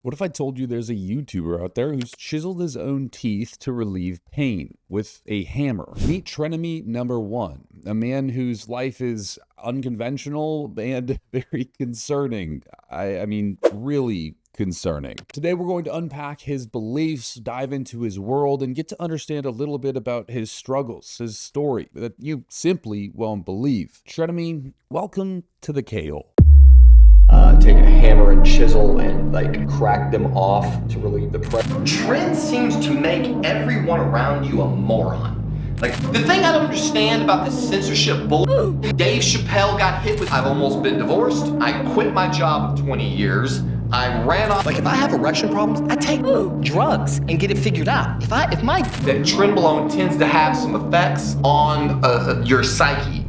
What if I told you there's a YouTuber out there who's chiseled his own teeth to relieve pain with a hammer? Meet Trenemy #1, a man whose life is unconventional and very concerning. I mean, really concerning. Today we're going to unpack his beliefs, dive into his world, and get to understand a little bit about his struggles, his story that you simply won't believe. Trenemy, welcome to the Kale. Taking a hammer and chisel and like crack them off to relieve the pressure. Tren seems to make everyone around you a moron. Like, the thing I don't understand about this censorship bull, Dave Chappelle got hit with, I've almost been divorced, I quit my job of 20 years, I ran off. Like, if I have erection problems, I take drugs and get it figured out. That Trenbolone tends to have some effects on your psyche.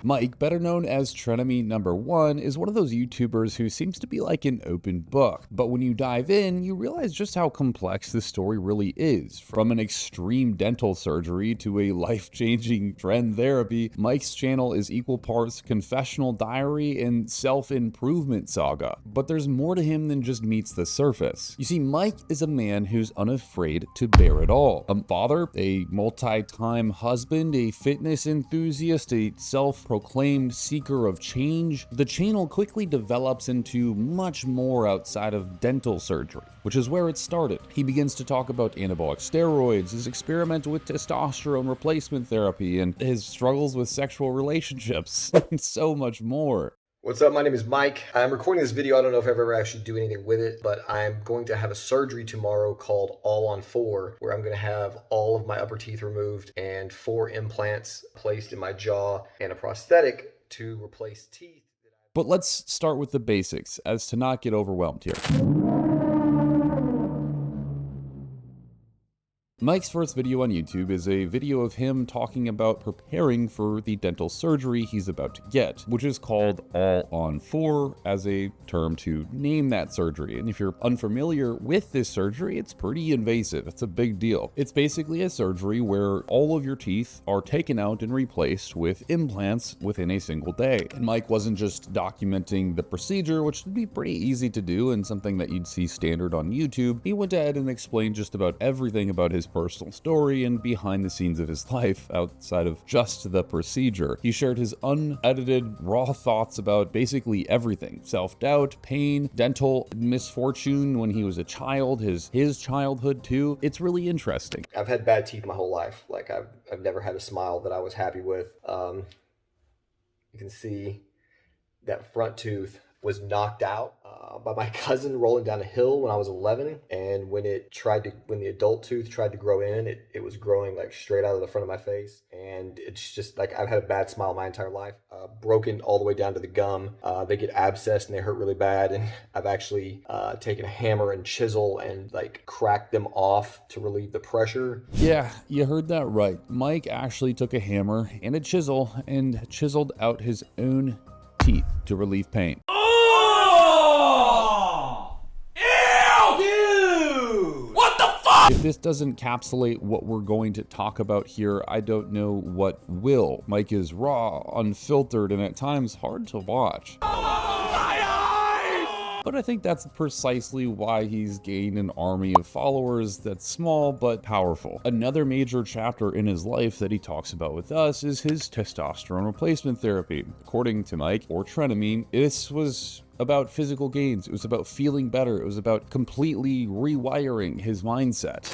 Mike, better known as Trenemy #1, is one of those YouTubers who seems to be like an open book. But when you dive in, you realize just how complex this story really is. From an extreme dental surgery to a life-changing Tren therapy, Mike's channel is equal parts confessional diary and self-improvement saga. But there's more to him than just meets the surface. You see, Mike is a man who's unafraid to bear it all. A father, a multi-time husband, a fitness enthusiast, a self-proclaimed seeker of change. The channel quickly develops into much more outside of dental surgery, which is where it started. He begins to talk about anabolic steroids, his experiment with testosterone replacement therapy, and his struggles with sexual relationships, and so much more. What's up? My name is Mike. I'm recording this video. I don't know if I ever actually do anything with it, but I'm going to have a surgery tomorrow called All on 4, where I'm going to have all of my upper teeth removed and 4 implants placed in my jaw and a prosthetic to replace teeth. But let's start with the basics, as to not get overwhelmed here. Mike's first video on YouTube is a video of him talking about preparing for the dental surgery he's about to get, which is called All on 4 as a term to name that surgery. And if you're unfamiliar with this surgery, it's pretty invasive. It's a big deal. It's basically a surgery where all of your teeth are taken out and replaced with implants within a single day. And Mike wasn't just documenting the procedure, which would be pretty easy to do and something that you'd see standard on YouTube. He went ahead and explained just about everything about his personal story and behind the scenes of his life outside of just the procedure. He shared his unedited, raw thoughts about basically everything: self-doubt, pain, dental misfortune when he was a child, his childhood too. It's really interesting. I've had bad teeth my whole life. Like, I've never had a smile that I was happy with. You can see that front tooth was knocked out by my cousin rolling down a hill when I was 11, and when the adult tooth tried to grow in, it was growing like straight out of the front of my face. And it's just like, I've had a bad smile my entire life. Broken all the way down to the gum. They get abscessed and they hurt really bad, and I've actually taken a hammer and chisel and like cracked them off to relieve the pressure. Yeah, you heard that right. Mike actually took a hammer and a chisel and chiseled out his own teeth to relieve pain. If this doesn't encapsulate what we're going to talk about here, I don't know what will. Mike is raw, unfiltered, and at times hard to watch. But I think that's precisely why he's gained an army of followers that's small but powerful. Another major chapter in his life that he talks about with us is his testosterone replacement therapy. According to Mike, or Trenemy, this was about physical gains. It was about feeling better. It was about completely rewiring his mindset.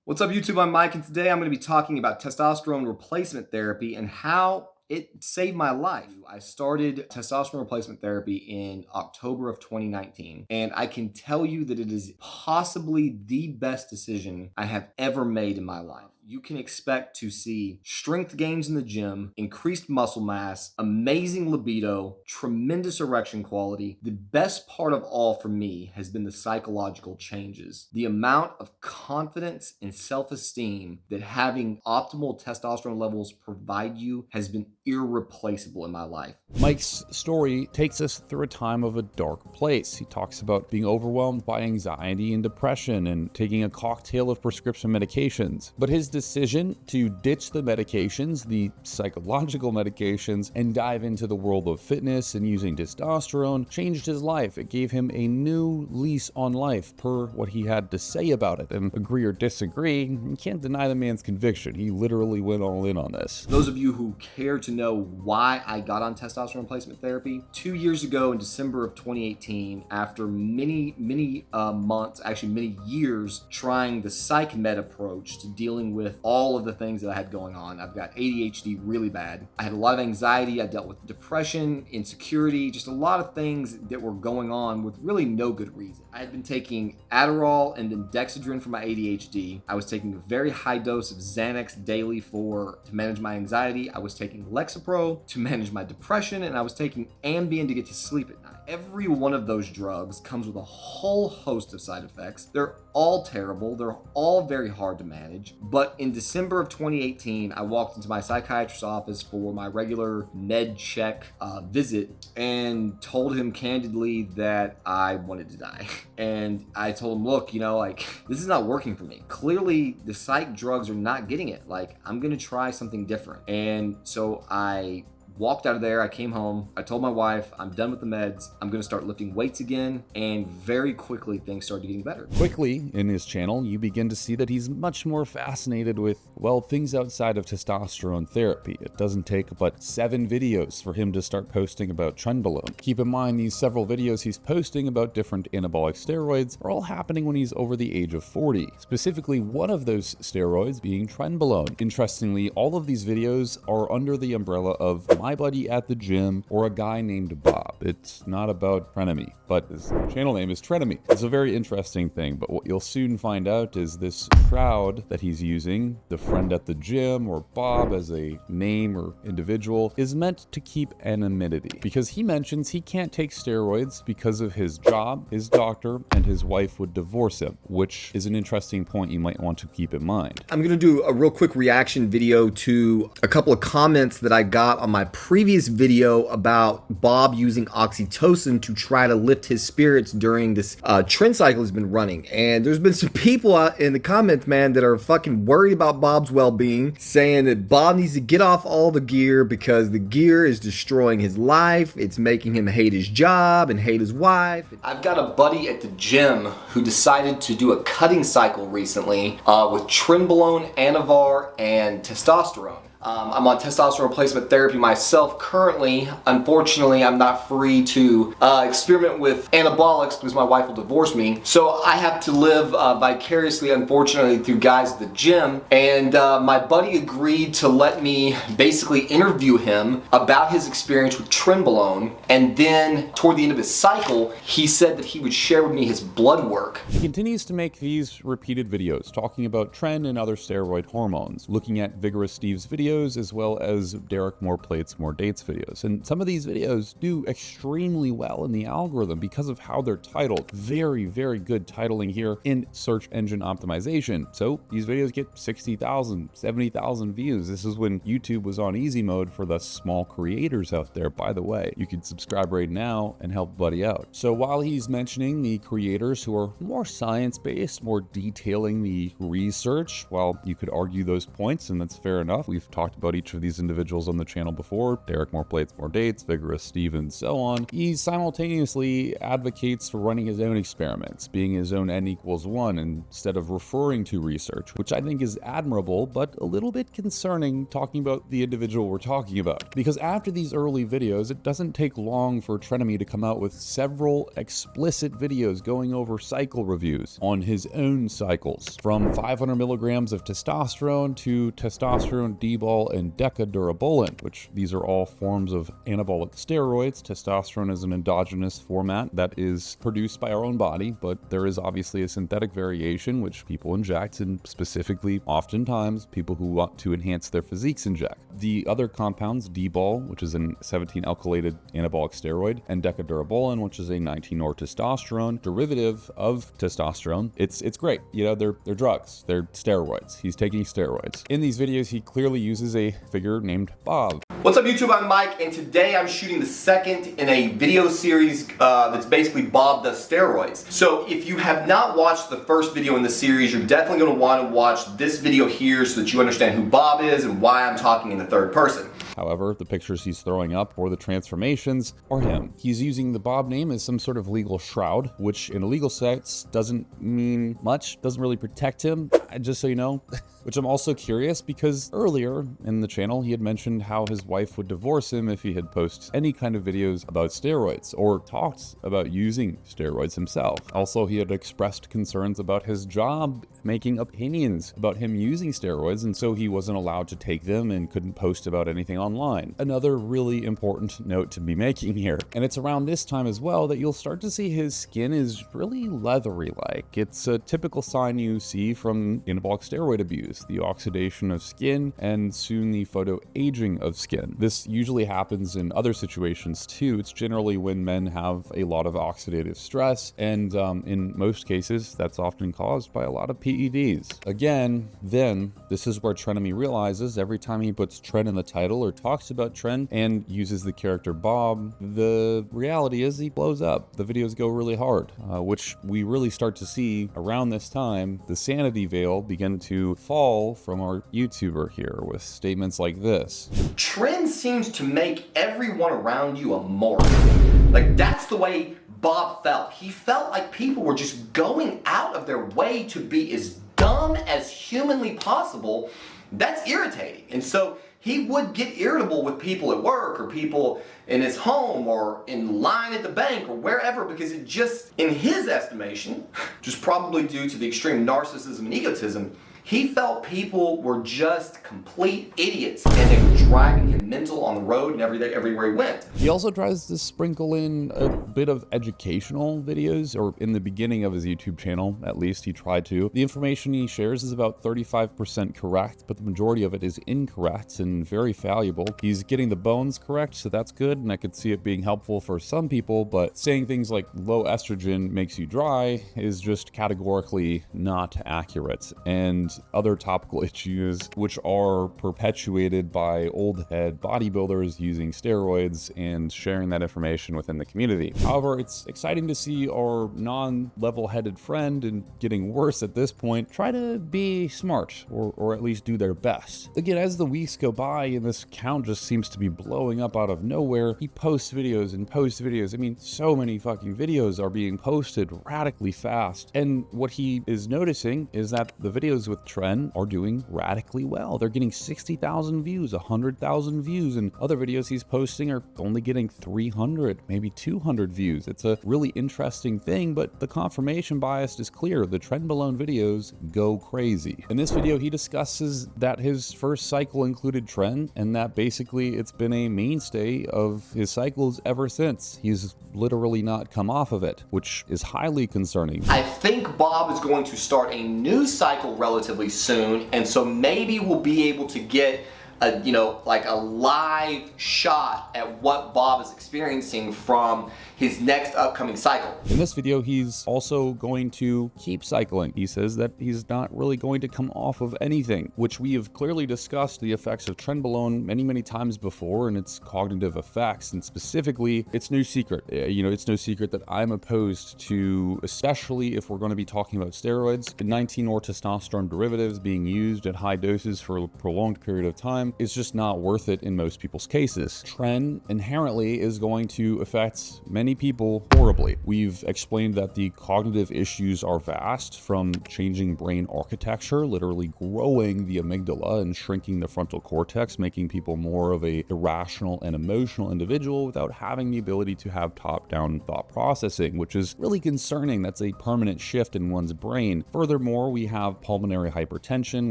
What's up, YouTube? I'm Mike, and today I'm going to be talking about testosterone replacement therapy and how it saved my life. I started testosterone replacement therapy in October of 2019, and I can tell you that it is possibly the best decision I have ever made in my life. you can expect to see strength gains in the gym, increased muscle mass, amazing libido, tremendous erection quality. The best part of all for me has been the psychological changes. The amount of confidence and self-esteem that having optimal testosterone levels provide you has been irreplaceable in my life. Mike's story takes us through a time of a dark place. He talks about being overwhelmed by anxiety and depression and taking a cocktail of prescription medications. But his decision to ditch the medications, the psychological medications, and dive into the world of fitness and using testosterone changed his life. It gave him a new lease on life, per what he had to say about it. And agree or disagree, you can't deny the man's conviction. He literally went all in on this. Those of you who care to know why I got on testosterone replacement therapy, 2 years ago in December of 2018, after many months, actually many years, trying the psych med approach to dealing with all of the things that I had going on. I've got ADHD really bad. I had a lot of anxiety. I dealt with depression, insecurity, just a lot of things that were going on with really no good reason. I had been taking Adderall and then Dexedrine for my ADHD. I was taking a very high dose of Xanax daily to manage my anxiety. I was taking Lexapro to manage my depression, and I was taking Ambien to get to sleep at night. Every one of those drugs comes with a whole host of side effects. They're all terrible. They're all very hard to manage. But in December of 2018, I walked into my psychiatrist's office for my regular med check visit and told him candidly that I wanted to die. And I told him, look, this is not working for me. Clearly, the psych drugs are not getting it. I'm going to try something different. And so I walked out of there. I came home. I told my wife, I'm done with the meds. I'm going to start lifting weights again. And very quickly, things started getting better. Quickly, in his channel, you begin to see that he's much more fascinated with, well, things outside of testosterone therapy. It doesn't take but 7 videos for him to start posting about Trenbolone. Keep in mind, these several videos he's posting about different anabolic steroids are all happening when he's over the age of 40. Specifically, one of those steroids being Trenbolone. Interestingly, all of these videos are under the umbrella of My Buddy at the Gym or a guy named Bob. It's not about Trenemy, but his channel name is Trenemy. It's a very interesting thing, but what you'll soon find out is this crowd that he's using, the friend at the gym or Bob as a name or individual, is meant to keep anonymity, because he mentions he can't take steroids because of his job, his doctor, and his wife would divorce him, which is an interesting point you might want to keep in mind. I'm going to do a real quick reaction video to a couple of comments that I got on my previous video about Bob using oxytocin to try to lift his spirits during this Tren cycle he's been running. And there's been some people out in the comments, man, that are fucking worried about Bob's well-being, saying that Bob needs to get off all the gear because the gear is destroying his life. It's making him hate his job and hate his wife. I've got a buddy at the gym who decided to do a cutting cycle recently with Trenbolone, Anavar, and testosterone. I'm on testosterone replacement therapy myself currently. Unfortunately, I'm not free to experiment with anabolics because my wife will divorce me. So I have to live vicariously, unfortunately, through guys at the gym. And my buddy agreed to let me basically interview him about his experience with Trenbolone. And then toward the end of his cycle, he said that he would share with me his blood work. He continues to make these repeated videos talking about Tren and other steroid hormones, looking at Vigorous Steve's videos as well as Derek More Plates, More Dates videos. And some of these videos do extremely well in the algorithm because of how they're titled. Very, very good titling here in search engine optimization. So these videos get 60,000, 70,000 views. This is when YouTube was on easy mode for the small creators out there. By the way, you can subscribe right now and help buddy out. So while he's mentioning the creators who are more science-based, more detailing the research, well, you could argue those points, and that's fair enough. We've talked about each of these individuals on the channel before: Derek More Plates, More Dates, Vigorous Steve, and so on. He simultaneously advocates for running his own experiments, being his own N=1 instead of referring to research, which I think is admirable, but a little bit concerning talking about the individual we're talking about. Because after these early videos, it doesn't take long for Trenemy to come out with several explicit videos going over cycle reviews on his own cycles, from 500 milligrams of testosterone to testosterone debulk D-bol, and decadurabolin, which these are all forms of anabolic steroids. Testosterone is an endogenous format that is produced by our own body, but there is obviously a synthetic variation which people inject, and specifically oftentimes people who want to enhance their physiques inject. The other compounds, D-bol, which is an 17-alkylated anabolic steroid, and decadurabolin, which is a 19-ortestosterone derivative of testosterone. It's great. You know, they're drugs. They're steroids. He's taking steroids. In these videos, he clearly uses a figure named Bob. What's up YouTube, I'm Mike, and today I'm shooting the second in a video series that's basically Bob Does Steroids. So if you have not watched the first video in the series, you're definitely going to want to watch this video here so that you understand who Bob is and why I'm talking in the third person. However, the pictures he's throwing up or the transformations are him. He's using the Bob name as some sort of legal shroud, which in a legal sense doesn't mean much, doesn't really protect him, just so you know. Which I'm also curious because earlier in the channel he had mentioned how his wife would divorce him if he had posted any kind of videos about steroids or talked about using steroids himself. Also, he had expressed concerns about his job making opinions about him using steroids, and so he wasn't allowed to take them and couldn't post about anything online. Another really important note to be making here, and it's around this time as well that you'll start to see his skin is really leathery like. It's a typical sign you see from anabolic steroid abuse, the oxidation of skin and soon the photo-aging of skin. This usually happens in other situations too. It's generally when men have a lot of oxidative stress, and in most cases that's often caused by a lot of PEDs. Again, then this is where Trenemy realizes every time he puts Tren in the title or talks about Tren and uses the character Bob, the reality is he blows up. The videos go really hard, which we really start to see around this time. The sanity veil begin to fall from our YouTuber here with statements like this. Tren seems to make everyone around you a moron. Like, that's the way Bob felt. He felt like people were just going out of their way to be as dumb as humanly possible. That's irritating. And so he would get irritable with people at work or people in his home or in line at the bank or wherever, because it just, in his estimation, just probably due to the extreme narcissism and egotism, he felt people were just complete idiots and they were driving him mental on the road and everywhere he went. He also tries to sprinkle in a bit of educational videos, or in the beginning of his YouTube channel, at least he tried to. The information he shares is about 35% correct, but the majority of it is incorrect and very valuable. He's getting the bones correct, so that's good, and I could see it being helpful for some people, but saying things like low estrogen makes you dry is just categorically not accurate. And other topical issues which are perpetuated by old head bodybuilders using steroids and sharing that information within the community. However, it's exciting to see our non-level-headed friend, and getting worse at this point, try to be smart or at least do their best. Again, as the weeks go by and this account just seems to be blowing up out of nowhere, he posts videos and posts videos. I mean, so many fucking videos are being posted radically fast, and what he is noticing is that the videos with Tren are doing radically well. They're getting 60,000 views, 100,000 views, and other videos he's posting are only getting 300, maybe 200 views. It's a really interesting thing, but the confirmation bias is clear. The Trenbolone videos go crazy. In this video, he discusses that his first cycle included Tren, and that basically it's been a mainstay of his cycles ever since. He's literally not come off of it, which is highly concerning. I think Bob is going to start a new cycle relatively soon, and so maybe we'll be able to get a, like a live shot at what Bob is experiencing from his next upcoming cycle. In this video, he's also going to keep cycling. He says that he's not really going to come off of anything, which we have clearly discussed the effects of Trenbolone many times before and its cognitive effects, and specifically, it's no secret. It's no secret that I'm opposed to, especially if we're going to be talking about steroids, the 19-ortestosterone derivatives being used at high doses for a prolonged period of time is just not worth it in most people's cases. Tren inherently is going to affect many people horribly. We've explained that the cognitive issues are vast, from changing brain architecture, literally growing the amygdala and shrinking the frontal cortex, making people more of a irrational and emotional individual without having the ability to have top-down thought processing, which is really concerning. That's a permanent shift in one's brain. Furthermore, we have pulmonary hypertension,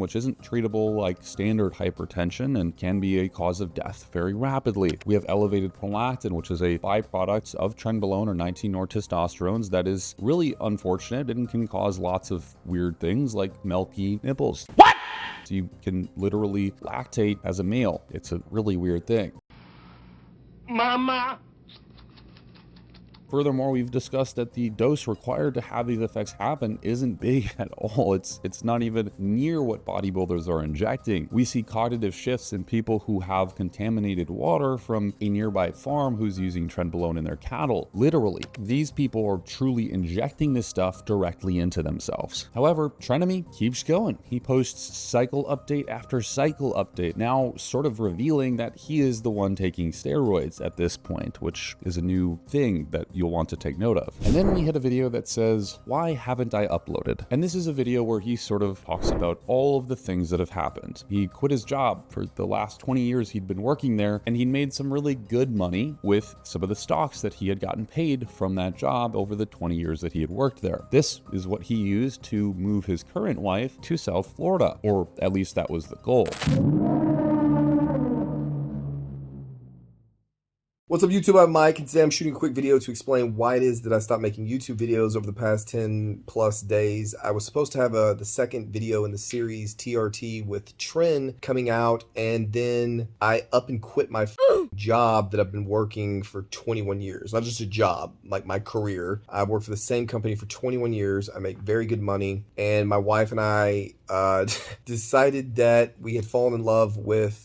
which isn't treatable like standard hypertension, inflammation and can be a cause of death very rapidly. We have elevated prolactin, which is a byproduct of Trenbolone or 19-testosterones that is really unfortunate and can cause lots of weird things like milky nipples. What? So you can literally lactate as a male. It's a really weird thing. Mama. Furthermore, we've discussed that the dose required to have these effects happen isn't big at all. It's not even near what bodybuilders are injecting. We see cognitive shifts in people who have contaminated water from a nearby farm who's using Trenbolone in their cattle. Literally, these people are truly injecting this stuff directly into themselves. However, Trenemy keeps going. He posts cycle update after cycle update, now sort of revealing that he is the one taking steroids at this point, which is a new thing that you'll want to take note of. And then we hit a video that says, why haven't I uploaded? And this is a video where he sort of talks about all of the things that have happened. He quit his job for the last 20 years he'd been working there, and he'd made some really good money with some of the stocks that he had gotten paid from that job over the 20 years that he had worked there. This is what he used to move his current wife to South Florida, or at least that was the goal. What's up YouTube, I'm Mike, and today I'm shooting a quick video to explain why it is that I stopped making YouTube videos over the past 10 plus days. I was supposed to have the second video in the series TRT with Tren coming out, and then I up and quit my job that I've been working for 21 years. Not just a job, like my career. I've worked for the same company for 21 years. I make very good money, and my wife and I decided that we had fallen in love with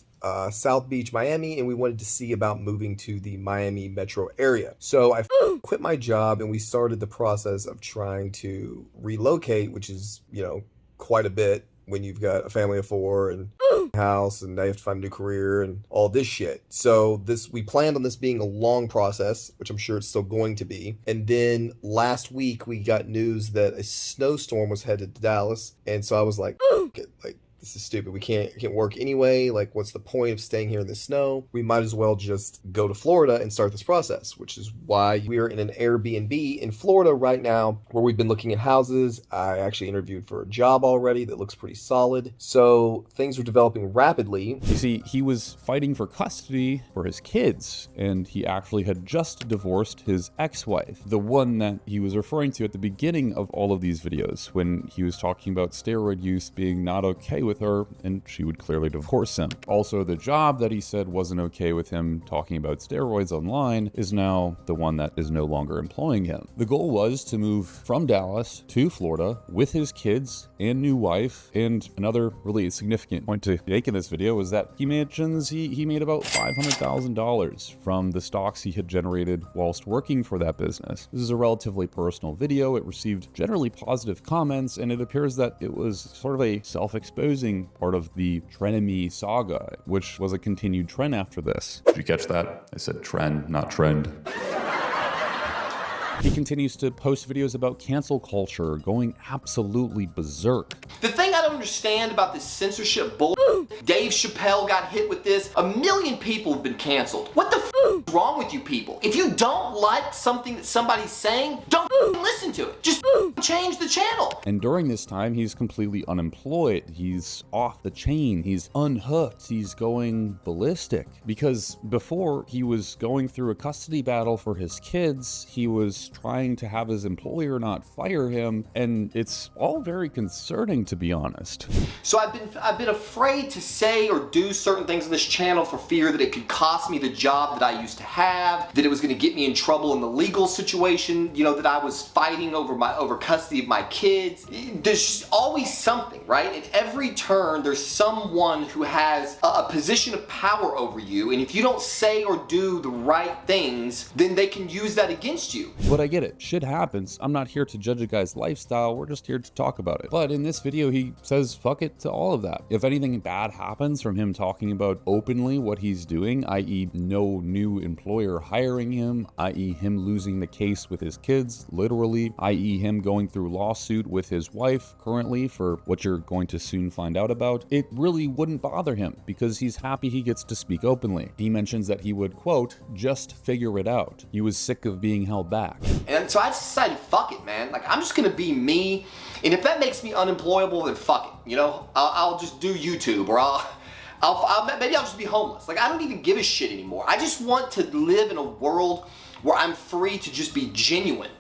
South Beach, Miami, and we wanted to see about moving to the Miami metro area. So I quit my job and we started the process of trying to relocate, which is, you know, quite a bit when you've got a family of 4 and a house and now you have to find a new career and all this shit. So we planned on this being a long process, which I'm sure it's still going to be. And then last week we got news that a snowstorm was headed to Dallas. And so I was like, okay, like, this is stupid. We can't work anyway. Like, what's the point of staying here in the snow? We might as well just go to Florida and start this process, which is why we're in an Airbnb in Florida right now, where we've been looking at houses. I actually interviewed for a job already that looks pretty solid. So things are developing rapidly. You see, he was fighting for custody for his kids, and he actually had just divorced his ex-wife, the one that he was referring to at the beginning of all of these videos, when he was talking about steroid use being not okay with her, and she would clearly divorce him. Also, the job that he said wasn't okay with him talking about steroids online is now the one that is no longer employing him. The goal was to move from Dallas to Florida with his kids and new wife, and another really significant point to make in this video was that he mentions he made about $500,000 from the stocks he had generated whilst working for that business. This is a relatively personal video. It received generally positive comments, and it appears that it was sort of a self-exposing part of the Trenemy saga, which was a continued trend after this. Did you catch that? I said trend, not trend. He continues to post videos about cancel culture, going absolutely berserk. The thing I don't understand about this censorship bull, Dave Chappelle got hit with this. 1 million people have been canceled. What the is wrong with you people? If you don't like something that somebody's saying, don't listen to it. Just change the channel. And during this time, he's completely unemployed. He's off the chain. He's unhooked. He's going ballistic. Because before, he was going through a custody battle for his kids. He was trying to have his employer not fire him, and it's all very concerning, to be honest. So I've been afraid to say or do certain things on this channel for fear that it could cost me the job that I used to have, that it was going to get me in trouble in the legal situation, you know, that I was fighting over custody of my kids. There's always something, right? At every turn, there's someone who has a position of power over you, and if you don't say or do the right things, then they can use that against you. But I get it. Shit happens. I'm not here to judge a guy's lifestyle. We're just here to talk about it. But in this video, he says fuck it to all of that. If anything bad happens from him talking about openly what he's doing, i.e. no new employer hiring him, i.e. him losing the case with his kids, literally, i.e. him going through lawsuit with his wife currently for what you're going to soon find out about, it really wouldn't bother him because he's happy he gets to speak openly. He mentions that he would, quote, just figure it out. He was sick of being held back. And so I just decided, fuck it, man. Like, I'm just gonna be me. And if that makes me unemployable, then fuck it. You know, I'll just do YouTube, or maybe I'll just be homeless. Like, I don't even give a shit anymore. I just want to live in a world where I'm free to just be genuine.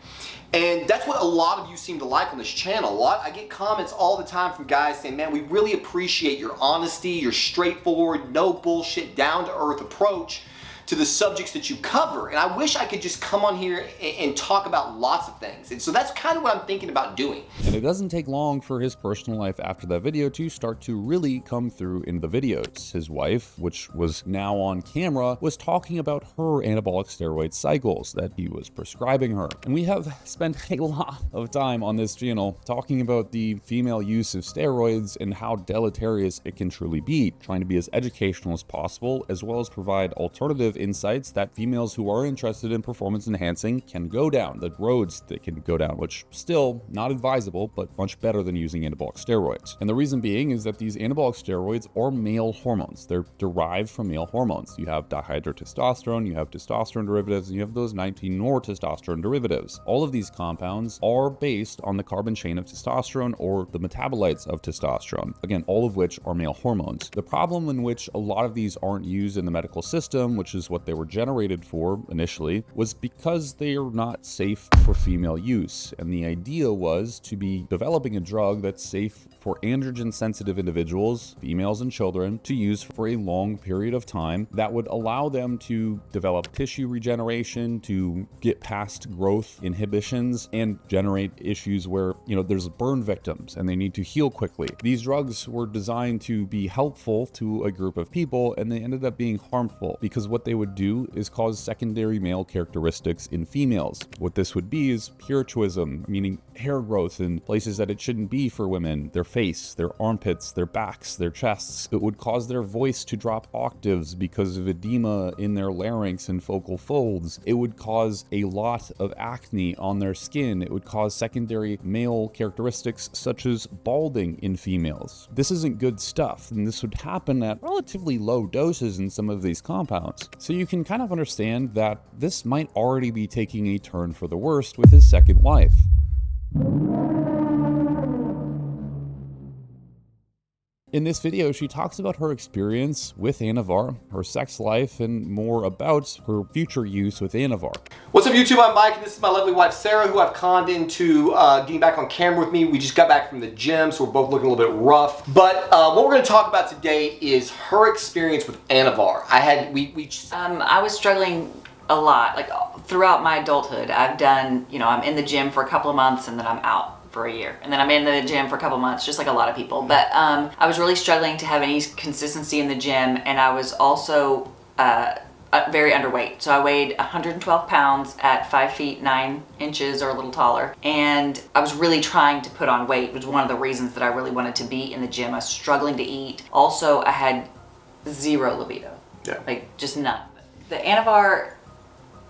And that's what a lot of you seem to like on this channel. I get comments all the time from guys saying, man, we really appreciate your honesty, your straightforward, no bullshit, down to earth approach to the subjects that you cover. And I wish I could just come on here and talk about lots of things. And so that's kind of what I'm thinking about doing. And it doesn't take long for his personal life after that video to start to really come through in the videos. His wife, which was now on camera, was talking about her anabolic steroid cycles that he was prescribing her. And we have spent a lot of time on this channel talking about the female use of steroids and how deleterious it can truly be, trying to be as educational as possible, as well as provide alternative insights that females who are interested in performance enhancing can go down, the roads they can go down, which still not advisable, but much better than using anabolic steroids. And the reason being is that these anabolic steroids are male hormones. They're derived from male hormones. You have dihydrotestosterone, you have testosterone derivatives, and you have those 19-nortestosterone derivatives. All of these compounds are based on the carbon chain of testosterone or the metabolites of testosterone. Again, all of which are male hormones. The problem in which a lot of these aren't used in the medical system, which is what they were generated for initially, was because they are not safe for female use. And the idea was to be developing a drug that's safe for androgen-sensitive individuals, females and children, to use for a long period of time that would allow them to develop tissue regeneration, to get past growth inhibitions, and generate issues where, there's burn victims and they need to heal quickly. These drugs were designed to be helpful to a group of people, and they ended up being harmful because what they would do is cause secondary male characteristics in females. What this would be is hirsutism, meaning hair growth in places that it shouldn't be for women, their face, their armpits, their backs, their chests. It would cause their voice to drop octaves because of edema in their larynx and focal folds. It would cause a lot of acne on their skin. It would cause secondary male characteristics such as balding in females. This isn't good stuff, and this would happen at relatively low doses in some of these compounds. So you can kind of understand that this might already be taking a turn for the worst with his second wife. In this video, she talks about her experience with Anavar, her sex life, and more about her future use with Anavar. What's up, YouTube? I'm Mike, and this is my lovely wife, Sarah, who I've conned into getting back on camera with me. We just got back from the gym, so we're both looking a little bit rough. But what we're going to talk about today is her experience with Anavar. I was struggling a lot, like throughout my adulthood. I've done, I'm in the gym for a couple of months, and then I'm out for a year, and then I'm in the gym for a couple months, just like a lot of people. But I was really struggling to have any consistency in the gym, and I was also very underweight. So I weighed 112 pounds at 5 feet 9 inches or a little taller, and I was really trying to put on weight. It was one of the reasons that I really wanted to be in the gym. I was struggling to eat. Also, I had zero libido. Yeah. Like, just none. The Anavar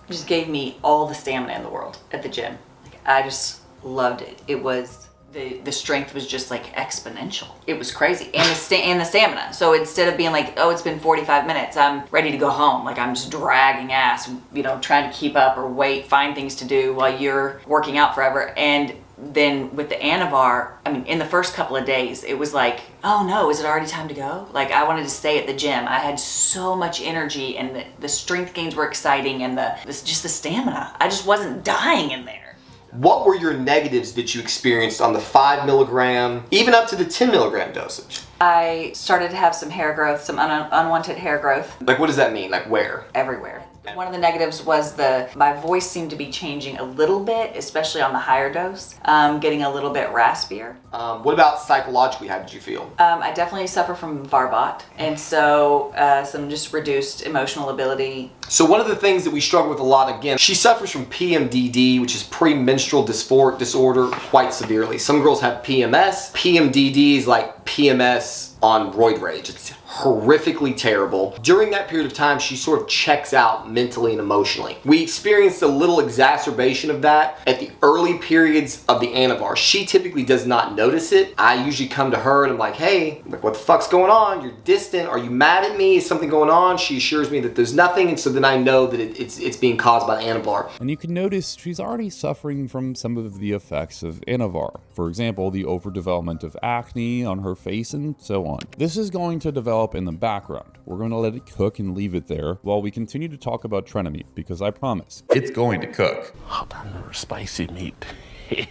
just gave me all the stamina in the world at the gym. Like, I just loved it. It was, the strength was just like exponential. It was crazy. And the stamina. So instead of being like, oh, it's been 45 minutes, I'm ready to go home. Like, I'm just dragging ass, trying to keep up or wait, find things to do while you're working out forever. And then with the Anavar, in the first couple of days, it was like, oh no, is it already time to go? Like, I wanted to stay at the gym. I had so much energy, and the strength gains were exciting, and just the stamina. I just wasn't dying in there. What were your negatives that you experienced on the 5 milligram, even up to the 10 milligram dosage? I started to have some hair growth, some unwanted hair growth. Like, what does that mean? Like, where? Everywhere. One of the negatives was my voice seemed to be changing a little bit, especially on the higher dose, getting a little bit raspier. What about psychologically? How did you feel? I definitely suffer from Varbot, and so some just reduced emotional ability. So one of the things that we struggle with a lot, again, she suffers from PMDD, which is premenstrual dysphoric disorder, quite severely. Some girls have PMS. PMDD is like PMS on roid rage. It's horrifically terrible. During that period of time, she sort of checks out mentally and emotionally. We experienced a little exacerbation of that at the early periods of the Anavar. She typically does not notice it. I usually come to her and I'm like, hey, what the fuck's going on? You're distant. Are you mad at me? Is something going on? She assures me that there's nothing, and so then I know that it's being caused by the Anavar. And you can notice she's already suffering from some of the effects of Anavar. For example, the overdevelopment of acne on her face and so on. This is going to develop develop in the background. We're going to let it cook and leave it there while we continue to talk about Trenemy, because I promise, it's going to cook. Hot on spicy meat.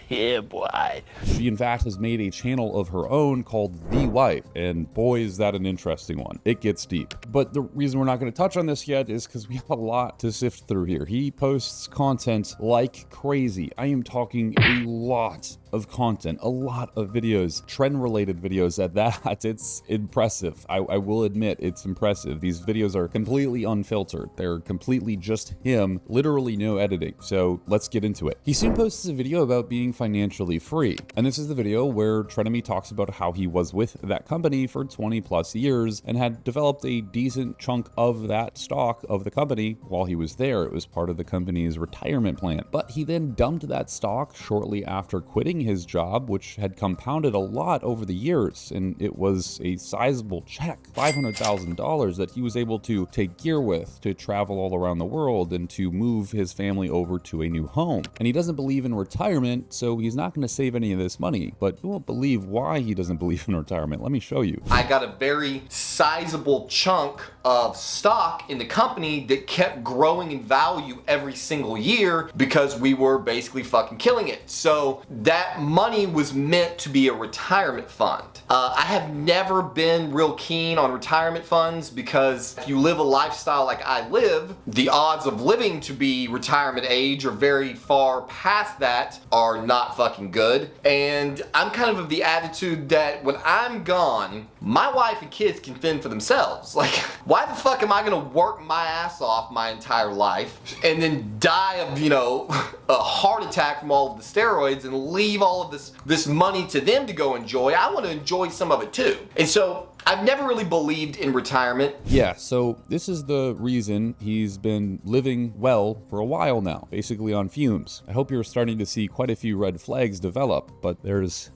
Yeah, boy. She in fact has made a channel of her own called The Wife, and boy is that an interesting one. It gets deep. But the reason we're not going to touch on this yet is because we have a lot to sift through here. He posts content like crazy. I am talking a lot of content, a lot of videos, trend-related videos at that. It's impressive. I will admit it's impressive. These videos are completely unfiltered. They're completely just him, literally no editing. So let's get into it. He soon posts a video about being financially free. And this is the video where Trenemy talks about how he was with that company for 20 plus years and had developed a decent chunk of that stock of the company while he was there. It was part of the company's retirement plan. But he then dumped that stock shortly after quitting his job, which had compounded a lot over the years, and it was a sizable check, $500,000, that he was able to take gear with to travel all around the world and to move his family over to a new home. And he doesn't believe in retirement, so he's not going to save any of this money. But you won't believe why he doesn't believe in retirement. Let me show you. I got a very sizable chunk of stock in the company that kept growing in value every single year because we were basically fucking killing it. So that money was meant to be a retirement fund. I have never been real keen on retirement funds because if you live a lifestyle like I live, the odds of living to be retirement age or very far past that are not fucking good. And I'm kind of the attitude that when I'm gone, my wife and kids can fend for themselves. Like, why the fuck am I gonna work my ass off my entire life and then die of, you know, a heart attack from all of the steroids and leave all of this money to them to go enjoy? I want to enjoy some of it too. And so I've never really believed in retirement. Yeah, so this is the reason he's been living well for a while now, basically on fumes. I hope you're starting to see quite a few red flags develop, but there's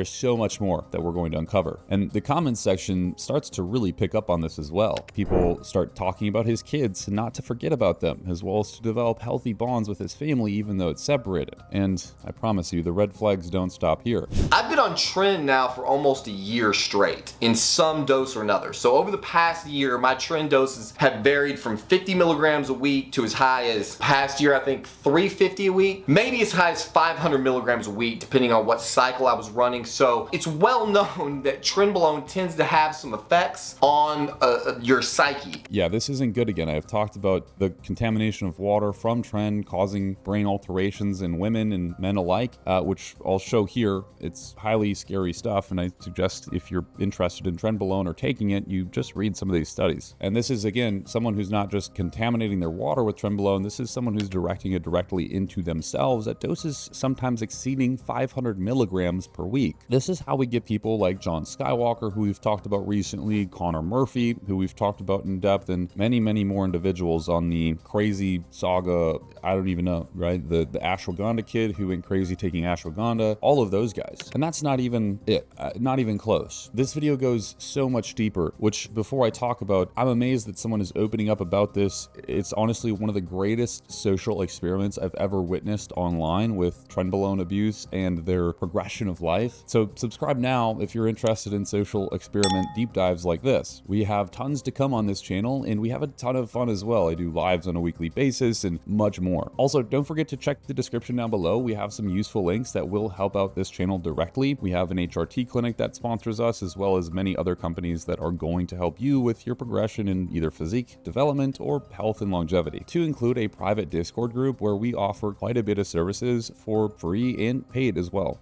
so much more that we're going to uncover. And the comments section starts to really pick up on this as well. People start talking about his kids and not to forget about them, as well as to develop healthy bonds with his family even though it's separated. And I promise you, the red flags don't stop here. I've been on Tren now for almost a year straight in some dose or another. So over the past year, my Tren doses have varied from 50 milligrams a week to as high as past year, I think 350 a week, maybe as high as 500 milligrams a week, depending on what cycle I was running. So it's well known that Trenbolone tends to have some effects on your psyche. Yeah, this isn't good again. I've talked about the contamination of water from Tren causing brain alterations in women and men alike, which I'll show here. It's highly scary stuff, and I suggest if you're interested in Trenbolone or taking it, you just read some of these studies. And this is, again, someone who's not just contaminating their water with Trenbolone. This is someone who's directing it directly into themselves at doses sometimes exceeding 500 milligrams per week. This is how we get people like John Skywalker, who we've talked about recently, Connor Murphy, who we've talked about in depth, and many, many more individuals on the crazy saga. I don't even know, right? The ashwagandha kid who went crazy taking ashwagandha, all of those guys. And that's not even it, not even close. This video goes so much deeper, which before I talk about, I'm amazed that someone is opening up about this. It's honestly one of the greatest social experiments I've ever witnessed online with Trenbolone abuse and their progression of life. So subscribe now if you're interested in social experiment deep dives like this. We have tons to come on this channel, and we have a ton of fun as well. I do lives on a weekly basis and much more. Also, don't forget to check the description down below. We have some useful links that will help out this channel directly. We have an HRT clinic that sponsors us, as well as many other companies that are going to help you with your progression in either physique development or health and longevity, to include a private Discord group where we offer quite a bit of services for free and paid as well.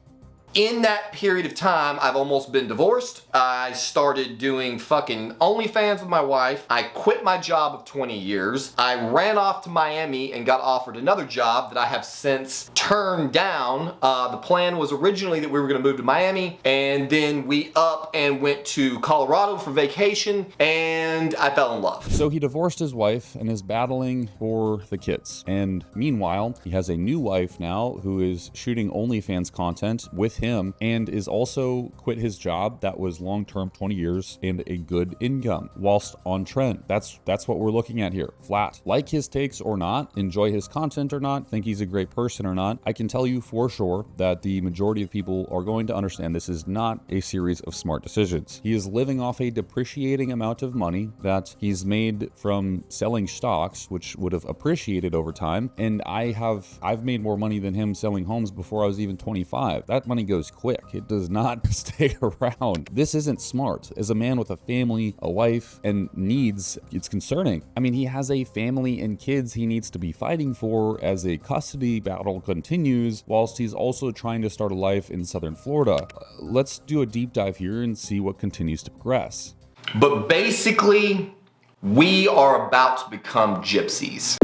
In that period of time, I've almost been divorced. I started doing fucking OnlyFans with my wife. I quit my job of 20 years. I ran off to Miami and got offered another job that I have since turned down. The plan was originally that we were gonna move to Miami, and then we up and went to Colorado for vacation, and I fell in love. So he divorced his wife and is battling for the kids. And meanwhile, he has a new wife now who is shooting OnlyFans content with him and is also quit his job that was long-term 20 years and a good income whilst on Tren. That's what we're looking at here. Flat. Like his takes or not, enjoy his content or not, think he's a great person or not, I can tell you for sure that the majority of people are going to understand this is not a series of smart decisions. He is living off a depreciating amount of money that he's made from selling stocks, which would have appreciated over time. And I've made more money than him selling homes before I was even 25. That money goes quick. It does not stay around. This isn't smart. As a man with a family, a wife, and needs, it's concerning. I mean, he has a family and kids he needs to be fighting for as a custody battle continues, whilst he's also trying to start a life in Southern Florida. Let's do a deep dive here and see what continues to progress. But basically, we are about to become gypsies.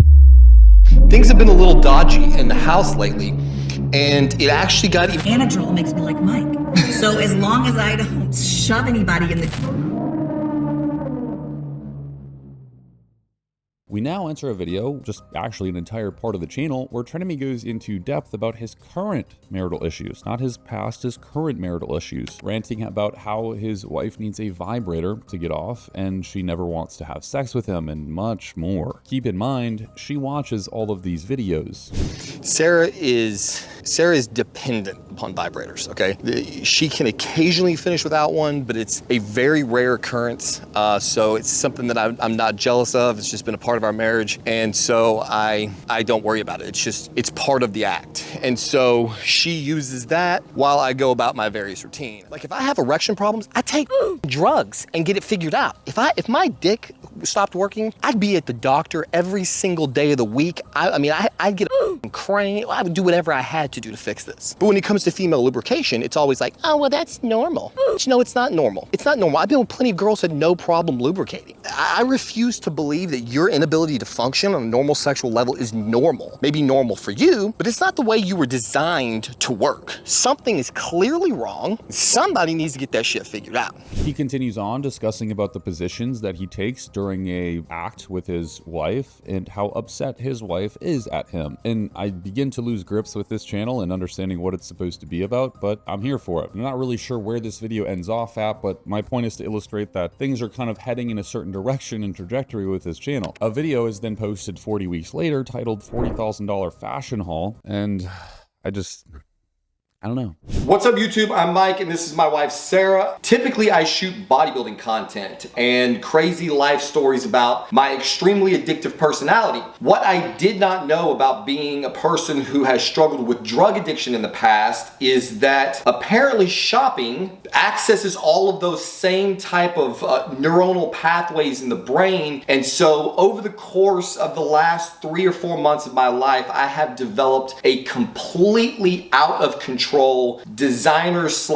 Things have been a little dodgy in the house lately, and it actually got even. Anadrol makes me like Mike. So as long as I don't shove anybody in the... We now enter a video, just actually an entire part of the channel, where Trenemy goes into depth about his current marital issues, not his past, his current marital issues, ranting about how his wife needs a vibrator to get off and she never wants to have sex with him and much more. Keep in mind, she watches all of these videos. Sarah is dependent upon vibrators, okay? She can occasionally finish without one, but it's a very rare occurrence. So it's something that I'm not jealous of. It's just been a part of our marriage. And so I don't worry about it. It's part of the act. And so she uses that while I go about my various routine. Like if I have erection problems, I take drugs and get it figured out. If my dick stopped working, I'd be at the doctor every single day of the week. I'd get a crane. I would do whatever I had to do to fix this. But when it comes to female lubrication, it's always like, oh, well, that's normal. But no, it's not normal. It's not normal. I've been with plenty of girls who had no problem lubricating. I refuse to believe that your inability to function on a normal sexual level is normal. Maybe normal for you, but it's not the way you were designed to work. Something is clearly wrong. Somebody needs to get that shit figured out. He continues on discussing about the positions that he takes during a act with his wife and how upset his wife is at him. And I begin to lose grips with this channel and understanding what it's supposed to be about, but I'm here for it. I'm not really sure where this video ends off at, but my point is to illustrate that things are kind of heading in a certain direction and trajectory with this channel. A video is then posted 40 weeks later titled $40,000 Fashion Haul, and I don't know. What's up, YouTube? I'm Mike, and this is my wife, Sarah. Typically, I shoot bodybuilding content and crazy life stories about my extremely addictive personality. What I did not know about being a person who has struggled with drug addiction in the past is that apparently shopping accesses all of those same type of neuronal pathways in the brain. And so over the course of the last 3 or 4 months of my life, I have developed a completely out of control designer /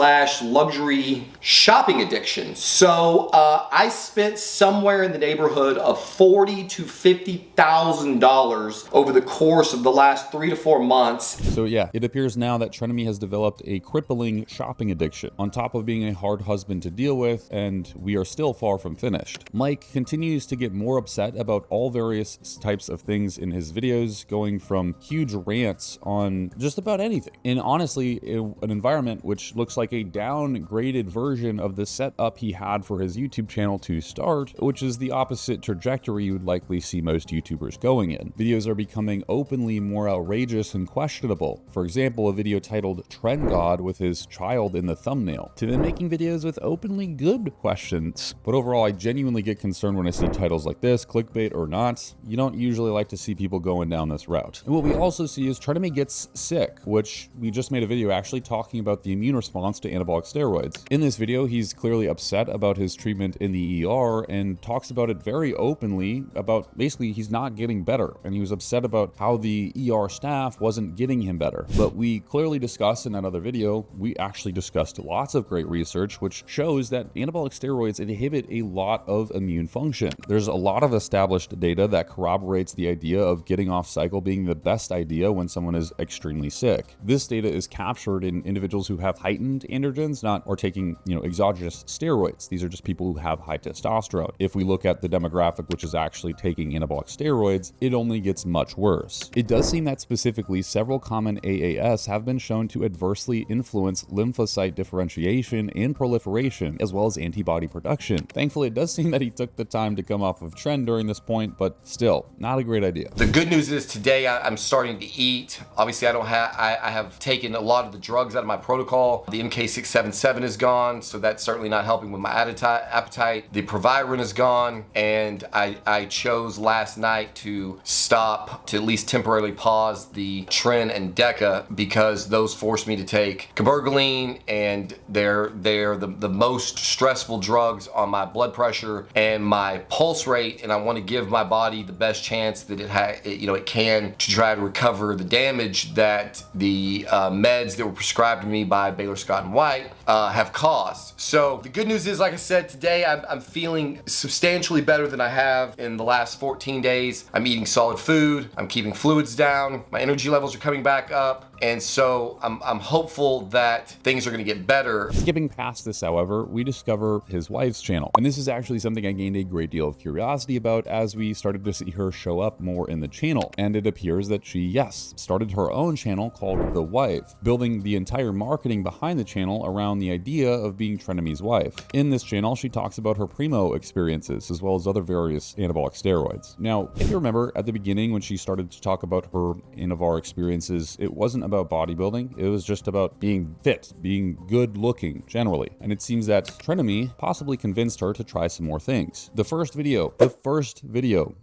luxury shopping addiction. So I spent somewhere in the neighborhood of $40,000 to $50,000 over the course of the last 3 to 4 months. So yeah, it appears now that Trenemy has developed a crippling shopping addiction, on top of being a hard husband to deal with, and we are still far from finished. Mike continues to get more upset about all various types of things in his videos, going from huge rants on just about anything. And honestly, an environment which looks like a downgraded version of the setup he had for his YouTube channel to start, which is the opposite trajectory you would likely see most YouTubers going in. Videos are becoming openly more outrageous and questionable. For example, a video titled Tren God with his child in the thumbnail, to then making videos with openly good questions. But overall, I genuinely get concerned when I see titles like this, clickbait or not. You don't usually like to see people going down this route. And what we also see is Trenemy gets sick, which we just made a video actually talking about the immune response to anabolic steroids. In this video, he's clearly upset about his treatment in the ER and talks about it very openly about basically he's not getting better, and he was upset about how the ER staff wasn't getting him better. But we clearly discussed in that other video, we actually discussed lots of great research which shows that anabolic steroids inhibit a lot of immune function. There's a lot of established data that corroborates the idea of getting off cycle being the best idea when someone is extremely sick. This data is captured captured in individuals who have heightened androgens, not or taking, exogenous steroids. These are just people who have high testosterone. If we look at the demographic, which is actually taking anabolic steroids, it only gets much worse. It does seem that specifically several common AAS have been shown to adversely influence lymphocyte differentiation and proliferation, as well as antibody production. Thankfully, it does seem that he took the time to come off of Tren during this point, but still, not a great idea. The good news is today I'm starting to eat. Obviously, I have taken a lot of the drugs out of my protocol. The MK677 is gone, so that's certainly not helping with my appetite. The Proviron is gone, and I chose last night to stop, to at least temporarily pause the Tren and Deca, because those forced me to take cabergoline, and they're the most stressful drugs on my blood pressure and my pulse rate, and I want to give my body the best chance that it can to try to recover the damage that the meds that were prescribed to me by Baylor Scott and White have caused. So the good news is, like I said, today I'm feeling substantially better than I have in the last 14 days. I'm eating solid food, I'm keeping fluids down, my energy levels are coming back up, and so I'm hopeful that things are going to get better. Skipping past this, however, we discover his wife's channel. And this is actually something I gained a great deal of curiosity about as we started to see her show up more in the channel. And it appears that she, yes, started her own channel called The Wife, building the entire marketing behind the channel around the idea of being Trenemy's wife. In this channel, she talks about her primo experiences as well as other various anabolic steroids. Now, if you remember at the beginning when she started to talk about her Anavar experiences, it wasn't about bodybuilding, it was just about being fit, being good looking generally. And it seems that Trenemy possibly convinced her to try some more things. The first video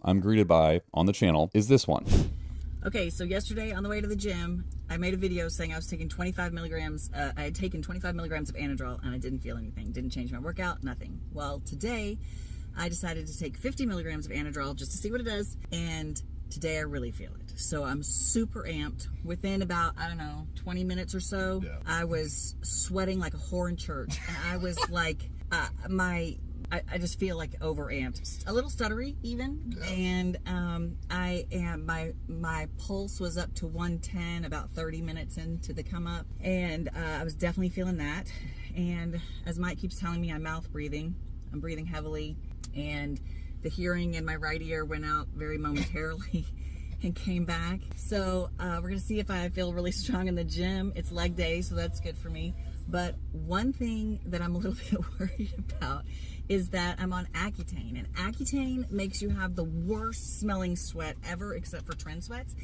I'm greeted by on the channel is this one. Okay, so yesterday on the way to the gym, I made a video saying I was taking 25 milligrams, I had taken 25 milligrams of Anadrol and I didn't feel anything, didn't change my workout, nothing. Well, today I decided to take 50 milligrams of Anadrol just to see what it does, and today I really feel it. So I'm super amped. Within about, 20 minutes or so, I was sweating like a whore in church. And I was like, I just feel like overamped, a little stuttery even. And my pulse was up to 110 about 30 minutes into the come up. And I was definitely feeling that. And as Mike keeps telling me, I'm mouth breathing. I'm breathing heavily. And the hearing in my right ear went out very momentarily and came back. So we're gonna see if I feel really strong in the gym. It's leg day, so that's good for me. But one thing that I'm a little bit worried about is that I'm on Accutane, and Accutane makes you have the worst smelling sweat ever, except for Tren sweats.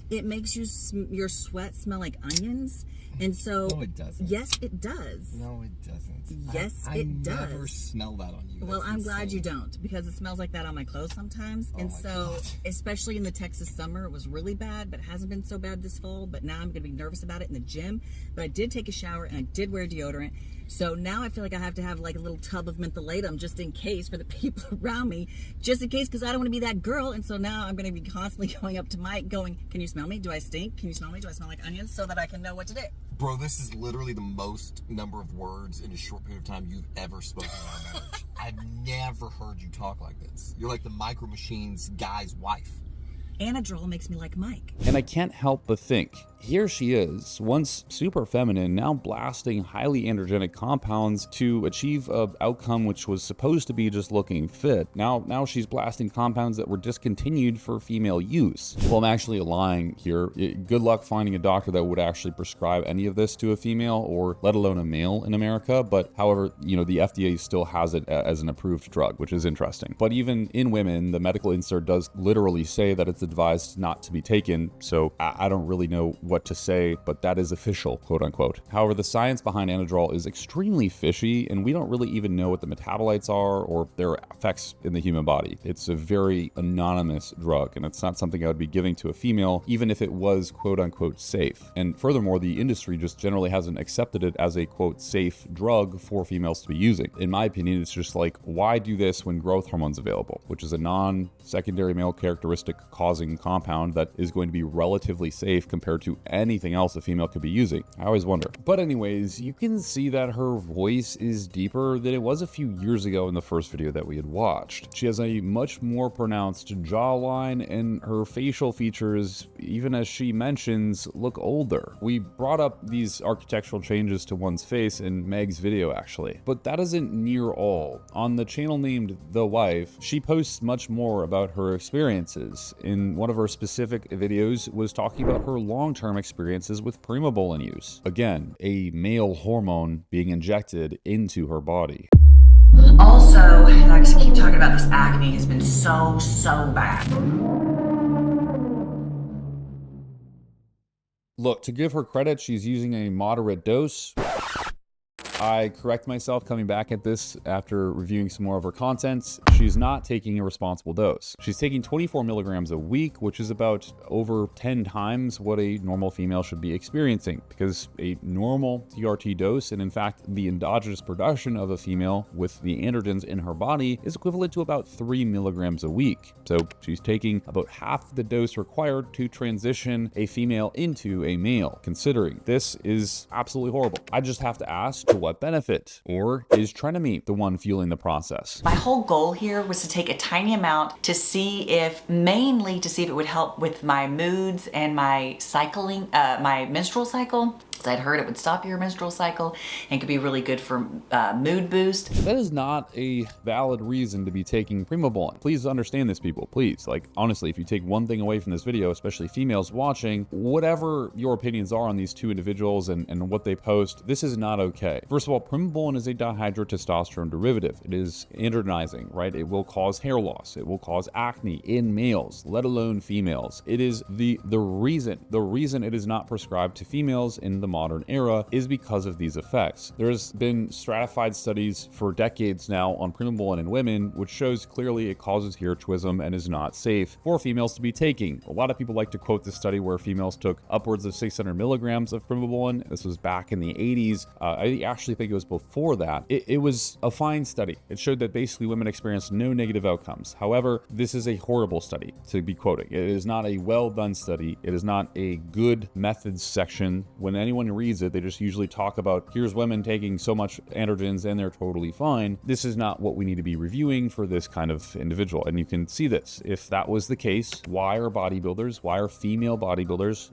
It makes your sweat smell like onions. And so, no, it doesn't. Yes, it does. No, it doesn't. Yes, it does. I never smell that on you. Well, I'm glad you don't, because it smells like that on my clothes sometimes. And so, especially in the Texas summer, it was really bad, but it hasn't been so bad this fall. But now I'm going to be nervous about it in the gym. But I did take a shower and I did wear deodorant. So now I feel like I have to have like a little tub of mentholatum just in case for the people around me, just in case, because I don't want to be that girl. And so now I'm going to be constantly going up to Mike going, can you smell me? Do I stink? Can you smell me? Do I smell like onions? So that I can know what to do. Bro, this is literally the most number of words in a short period of time you've ever spoken in our marriage. I've never heard you talk like this. You're like the Micro Machines guy's wife. Anadrol makes me like Mike. And I can't help but think, here she is, once super feminine, now blasting highly androgenic compounds to achieve an outcome which was supposed to be just looking fit. Now she's blasting compounds that were discontinued for female use. Well, I'm actually lying here. Good luck finding a doctor that would actually prescribe any of this to a female, or let alone a male in America. But however, the FDA still has it as an approved drug, which is interesting. But even in women, the medical insert does literally say that it's advised not to be taken. So I don't really know what to say, but that is official, quote unquote. However, the science behind Anadrol is extremely fishy, and we don't really even know what the metabolites are or their effects in the human body. It's a very anonymous drug, and it's not something I would be giving to a female, even if it was quote unquote safe. And furthermore, the industry just generally hasn't accepted it as a quote safe drug for females to be using. In my opinion, it's just like, why do this when growth hormone's available, which is a non-secondary male characteristic causing compound that is going to be relatively safe compared to anything else a female could be using. I always wonder. But anyways, you can see that her voice is deeper than it was a few years ago in the first video that we had watched. She has a much more pronounced jawline, and her facial features, even as she mentions, look older. We brought up these architectural changes to one's face in Meg's video actually, but that isn't near all. On the channel named The Wife, she posts much more about her experiences. In one of her specific videos was talking about her long-term experiences with Trenbolone use. Again, a male hormone being injected into her body. Also, I just keep talking about this acne has been so bad. Look, to give her credit, she's using a moderate dose. I correct myself coming back at this after reviewing some more of her content. She's not taking a responsible dose. She's taking 24 milligrams a week, which is about over 10 times what a normal female should be experiencing, because a normal TRT dose, and in fact the endogenous production of a female with the androgens in her body, is equivalent to about 3 milligrams a week. So she's taking about half the dose required to transition a female into a male. Considering this is absolutely horrible. I just have to ask, to what benefit? Or is Trenemy the one fueling the process? My whole goal here was to take a tiny amount to see if, mainly to see if it would help with my moods and my cycling, my menstrual cycle. I'd heard it would stop your menstrual cycle and could be really good for mood boost. That is not a valid reason to be taking Trenbolone. Please understand this, people, please. Like, honestly, if you take one thing away from this video, especially females watching, whatever your opinions are on these two individuals and what they post, this is not okay. First of all, Trenbolone is a dihydrotestosterone derivative. It is androgenizing, right? It will cause hair loss. It will cause acne in males, let alone females. It is the reason it is not prescribed to females in the modern era is because of these effects. There's been stratified studies for decades now on Trenbolone in women, which shows clearly it causes hirsutism and is not safe for females to be taking. A lot of people like to quote this study where females took upwards of 600 milligrams of Trenbolone. This was back in the 80s. I actually think it was before that. It was a fine study. It showed that basically women experienced no negative outcomes. However, this is a horrible study to be quoting. It is not a well done study. It is not a good methods section. When anyone reads it, they just usually talk about, here's women taking so much androgens and they're totally fine. This is not what we need to be reviewing for this kind of individual. And you can see this. If that was the case, why are female bodybuilders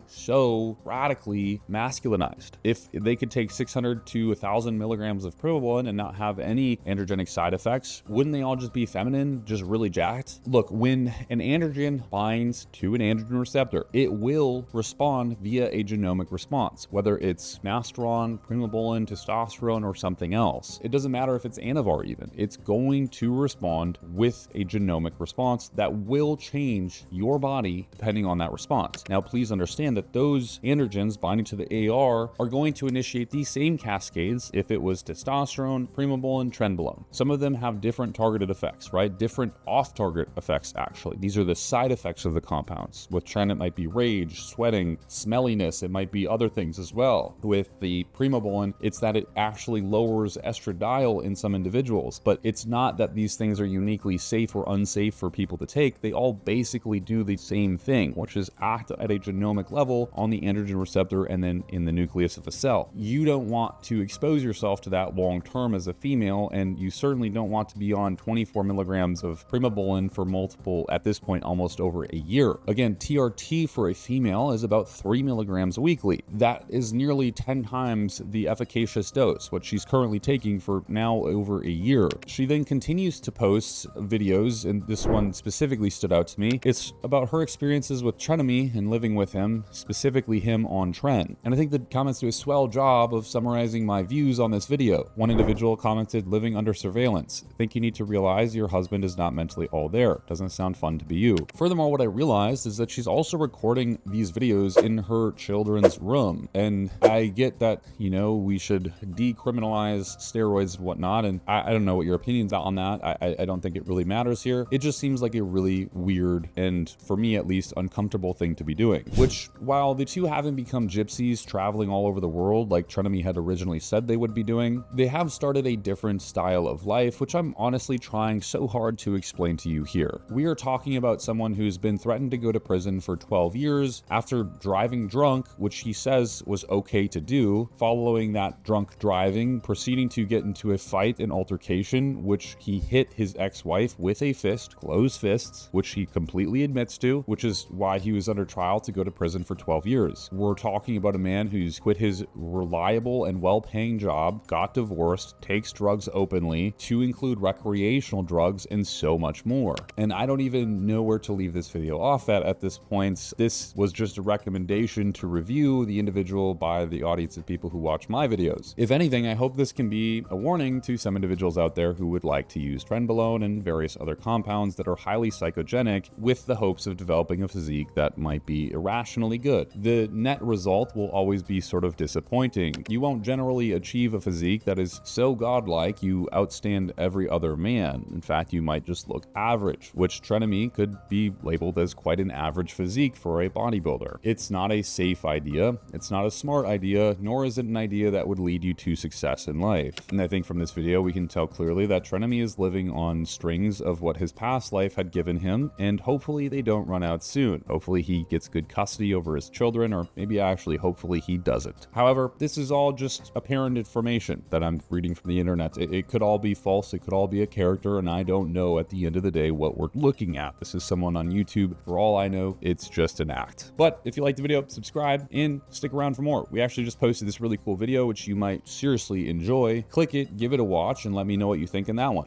so radically masculinized? If they could take 600 to 1,000 milligrams of Trenbolone and not have any androgenic side effects, wouldn't they all just be feminine, just really jacked? Look, when an androgen binds to an androgen receptor, it will respond via a genomic response, whether it's masteron, Trenbolone, testosterone, or something else. It doesn't matter if it's anavar even. It's going to respond with a genomic response that will change your body depending on that response. Now, please understand that those androgens binding to the AR are going to initiate these same cascades if it was testosterone, Trenbolone, Trenbolone. Some of them have different targeted effects, right? Different off-target effects, actually. These are the side effects of the compounds. With Tren, it might be rage, sweating, smelliness. It might be other things as well. With the Trenbolone, it's that it actually lowers estradiol in some individuals, but it's not that these things are uniquely safe or unsafe for people to take. They all basically do the same thing, which is act at a genomic level on the androgen receptor and then in the nucleus of a cell. You don't want to expose yourself to that long term as a female, and you certainly don't want to be on 24 milligrams of Trenbolone for multiple, at this point, almost over a year. Again, TRT for a female is about 3 milligrams weekly. That is nearly 10 times the efficacious dose, what she's currently taking for now over a year. She then continues to post videos, and this one specifically stood out to me. It's about her experiences with Trenemy and living with him, specifically him on Tren. And I think the comments do a swell job of summarizing my views on this video. One individual commented, living under surveillance. I think you need to realize your husband is not mentally all there. Doesn't sound fun to be you. Furthermore, what I realized is that she's also recording these videos in her children's room. dumb. And I get that, you know, we should decriminalize steroids and whatnot, and I don't know what your opinions are on that. I don't think it really matters here. It just seems like a really weird, and for me at least, uncomfortable thing to be doing. Which, while the two haven't become gypsies traveling all over the world like Trenemy had originally said they would be doing, they have started a different style of life, which I'm honestly trying so hard to explain to you here. We are talking about someone who's been threatened to go to prison for 12 years after driving drunk, which he says was okay to do, following that drunk driving, proceeding to get into a fight and altercation, which he hit his ex-wife with a fist, closed fists, which he completely admits to, which is why he was under trial to go to prison for 12 years. We're talking about a man who's quit his reliable and well-paying job, got divorced, takes drugs openly, to include recreational drugs, and so much more. And I don't even know where to leave this video off at this point. This was just a recommendation to review the individual by the audience of people who watch my videos. If anything, I hope this can be a warning to some individuals out there who would like to use Trenbolone and various other compounds that are highly psychogenic with the hopes of developing a physique that might be irrationally good. The net result will always be sort of disappointing. You won't generally achieve a physique that is so godlike you outstand every other man. In fact, you might just look average, which Trenemy could be labeled as quite an average physique for a bodybuilder. It's not a safe idea, it's not a smart idea, nor is it an idea that would lead you to success in life. And I think from this video we can tell clearly that Trenemy is living on strings of what his past life had given him, and hopefully they don't run out soon. Hopefully he gets good custody over his children, or maybe actually hopefully he doesn't. However, this is all just apparent information that I'm reading from the internet. It could all be false, it could all be a character, and I don't know at the end of the day what we're looking at. This is someone on YouTube. For all I know, it's just an act. But if you liked the video, subscribe and stick around for more. We actually just posted this really cool video which you might seriously enjoy. Click it, give it a watch, and let me know what you think in that one.